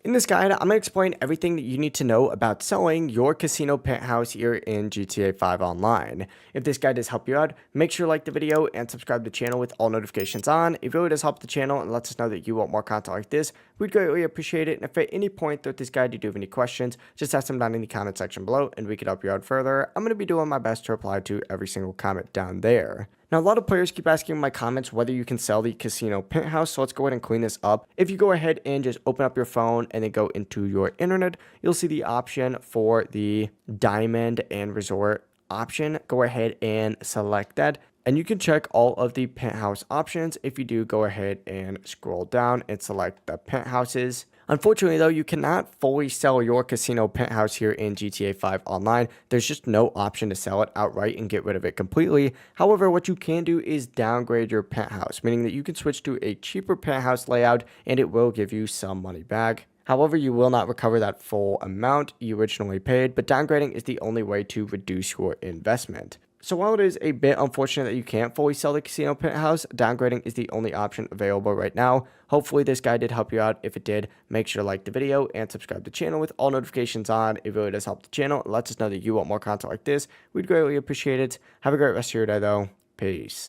In this guide, I'm going to explain everything that you need to know about selling your casino penthouse here in GTA 5 Online. If this guide does help you out, make sure to like the video and subscribe to the channel with all notifications on. It really does help the channel and lets us know that you want more content like this. We'd greatly appreciate it. And if at any point throughout this guide you do have any questions, just ask them down in the comment section below and we can help you out further. I'm going to be doing my best to reply to every single comment down there. Now, a lot of players keep asking in my comments whether you can sell the casino penthouse, so let's go ahead and clean this up. If you go ahead and just open up your phone and then go into your internet, you'll see the option for the diamond and resort option. Go ahead and select that. And you can check all of the penthouse options. If you do, go ahead and scroll down and select the penthouses. Unfortunately, though, you cannot fully sell your casino penthouse here in GTA 5 Online. There's just no option to sell it outright and get rid of it completely. However, what you can do is downgrade your penthouse, meaning that you can switch to a cheaper penthouse layout and it will give you some money back. However, you will not recover that full amount you originally paid, but downgrading is the only way to reduce your investment. So while it is a bit unfortunate that you can't fully sell the casino penthouse, downgrading is the only option available right now. Hopefully this guide did help you out. If it did, make sure to like the video and subscribe to the channel with all notifications on. It really does help the channel. It lets us know that you want more content like this. We'd greatly appreciate it. Have a great rest of your day though. Peace.